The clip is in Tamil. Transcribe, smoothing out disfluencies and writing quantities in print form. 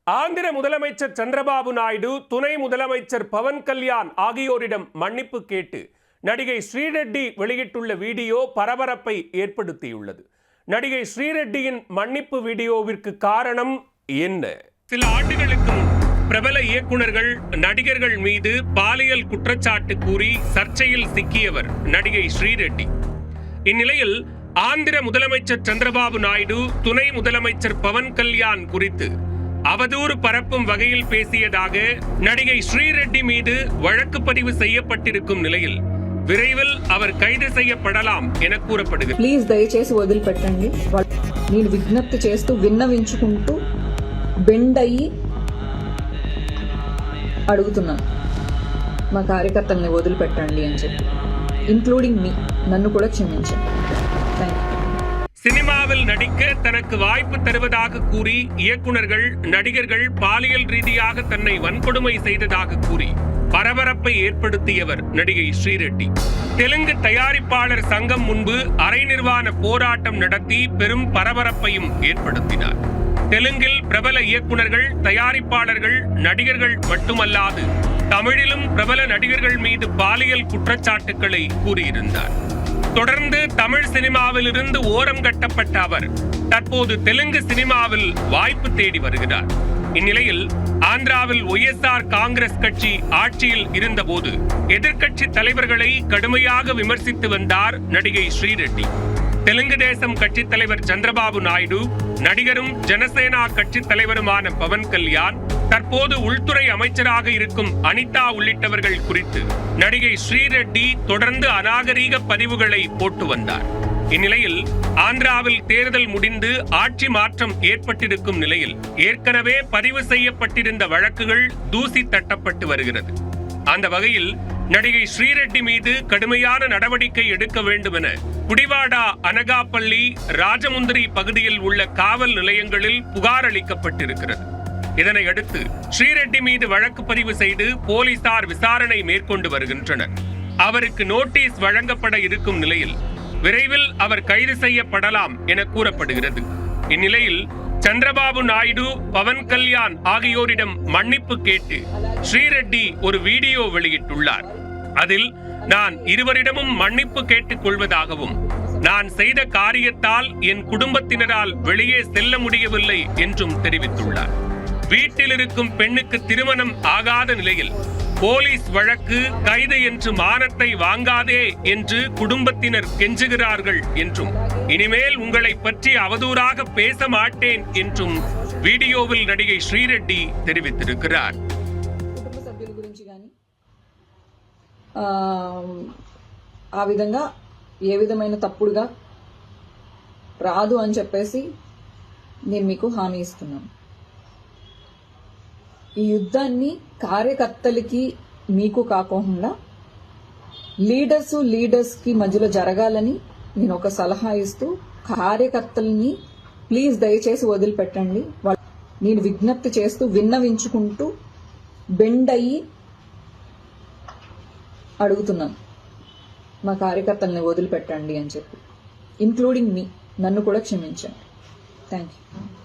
ஆந்திர முதலமைச்சர் சந்திரபாபு நாயுடு, துணை முதலமைச்சர் பவன் கல்யாண் ஆகியோரிடம் மன்னிப்பு கேட்டு நடிகை ஸ்ரீரெட்டி வெளியிட்டுள்ள வீடியோ பரபரப்பை ஏற்படுத்தியுள்ளது. நடிகை ஸ்ரீரெட்டியின் மன்னிப்பு வீடியோவிற்கு காரணம் என்ன? சில ஆண்டுகளுக்கு முன் பிரபல இயக்குனர்கள், நடிகர்கள் மீது பாலியல் குற்றச்சாட்டு கூறி சர்ச்சையில் சிக்கியவர் நடிகை ஸ்ரீரெட்டி. இந்நிலையில் ஆந்திர முதலமைச்சர் சந்திரபாபு நாயுடு, துணை முதலமைச்சர் பவன் கல்யாண் குறித்து அவதூறு பரப்பும் வகையில் பேசியதாக நடிகை ஸ்ரீரெட்டி மீது வழக்கு பதிவு செய்யப்பட்டிருக்கும் நிலையில் விரைவில் அவர் கைது செய்யப்படலாம் என கூறப்படுகிறது. ప్లీజ్ దయచేసి వదిలిపెట్టండి. నేను విజ్ఞప్తి చేస్తూ విన్నవించుకుంటూ బెండ్ అయ్యి అడుగుతున్నాను, మా కార్యకర్తల్ని వదిలిపెట్టండి అని చెప్పి, இன்க்ளூடிங் மீ, నన్ను కూడా క్షమించండి. Thank you. சினிமாவில் நடிக்க தனக்கு வாய்ப்பு தருவதாக கூறி இயக்குனர்கள், நடிகர்கள் பாலியல் ரீதியாக தன்னை வன்கொடுமை செய்ததாக கூறி பரபரப்பை ஏற்படுத்தியவர் நடிகை ஸ்ரீரெட்டி. தெலுங்கு தயாரிப்பாளர் சங்கம் முன்பு அரை நிர்வாண போராட்டம் நடத்தி பெரும் பரபரப்பையும் ஏற்படுத்தினார். தெலுங்கில் பிரபல இயக்குனர்கள், தயாரிப்பாளர்கள், நடிகர்கள் மட்டுமல்லாது தமிழிலும் பிரபல நடிகர்கள் மீது பாலியல் குற்றச்சாட்டுக்களை கூறியிருந்தார். தொடர்ந்து தமிழ் சினிமாவில் இருந்து ஓரம் கட்டப்பட்ட அவர் தற்போது தெலுங்கு சினிமாவில் வாய்ப்பு தேடி வருகிறார். இந்நிலையில் ஆந்திராவில் OSR காங்கிரஸ் கட்சி ஆட்சியில் இருந்தபோது எதிர்க்கட்சி தலைவர்களை கடுமையாக விமர்சித்து வந்தார் நடிகை ஸ்ரீரெட்டி. தெலுங்கு தேசம் கட்சி தலைவர் சந்திரபாபு நாயுடு, நடிகரும் ஜனசேனா கட்சி தலைவருமான பவன் கல்யாண், தற்போது உள்துறை அமைச்சராக இருக்கும் அனிதா உள்ளிட்டவர்கள் குறித்து நடிகை ஸ்ரீரெட்டி தொடர்ந்து அநாகரீக பதிவுகளை போட்டு வந்தார். இந்நிலையில் ஆந்திராவில் தேர்தல் முடிந்து ஆட்சி மாற்றம் ஏற்பட்டிருக்கும் நிலையில் ஏற்கனவே பதிவு செய்யப்பட்டிருந்த வழக்குகள் தூசி தட்டப்பட்டு வருகிறது. அந்த வகையில் நடிகை ஸ்ரீரெட்டி மீது கடுமையான நடவடிக்கை எடுக்க வேண்டும் என குடிவாடா, அனகாப்பள்ளி, ராஜமுந்திரி பகுதியில் உள்ள காவல் நிலையங்களில் புகார் அளிக்கப்பட்டிருக்கிறது. இதனை அடுத்து ஸ்ரீரெட்டி மீது வழக்கு பதிவு செய்து போலீசார் விசாரணை மேற்கொண்டு வருகின்றனர். அவருக்கு நோட்டீஸ் வழங்கப்பட இருக்கும் நிலையில் விரைவில் அவர் கைது செய்யப்படலாம் என கூறப்படுகிறது. இந்நிலையில் சந்திரபாபு நாயுடு, பவன் கல்யாண் ஆகியோரிடம் மன்னிப்பு கேட்டு ஸ்ரீரெட்டி ஒரு வீடியோ வெளியிட்டுள்ளார். அதில் நான் இருவரிடமும் மன்னிப்பு கேட்டுக் கொள்வதாகவும், நான் செய்த காரியத்தால் என் குடும்பத்தினரால் வெளியே செல்ல முடியவில்லை என்றும் தெரிவித்துள்ளார். வீட்டில் இருக்கும் பெண்ணுக்கு திருமணம் ஆகாத நிலையில் போலீஸ் வழக்கு, கைது என்று மானத்தை வாங்காதே என்று குடும்பத்தினர் கெஞ்சுகிறார்கள் என்றும், இனிமேல் உங்களை பற்றி அவதூறாக பேச மாட்டேன் என்றும் வீடியோவில் நடிகை ஸ்ரீரெட்டி தெரிவித்திருக்கிறார். కుటుంబ సభ్యుల గురించి కానీ ఆ విధంగా ఏ విధమైన తప్పుడుగా రాదు అని చెప్పేసి నేను మీకు హామీ ఇస్తున్నాను. ఈ యుద్ధాన్ని కార్యకర్తలకి, మీకు కాకుండా లీడర్స్ కి మధ్యలో జరగాలని నేను ఒక సలహా ఇస్తూ, కార్యకర్తల్ని ప్లీజ్ దయచేసి వదిలిపెట్టండి. నేను విజ్ఞప్తి చేస్తూ విన్నవించుకుంటూ బెండ్ అయ్యి అడుగుతున్నాను, మా కార్యకర్తల్ని వదిలిపెట్టండి అని చెప్పి, ఇంక్లూడింగ్ మీ, నన్ను కూడా క్షమించండి. Thank you.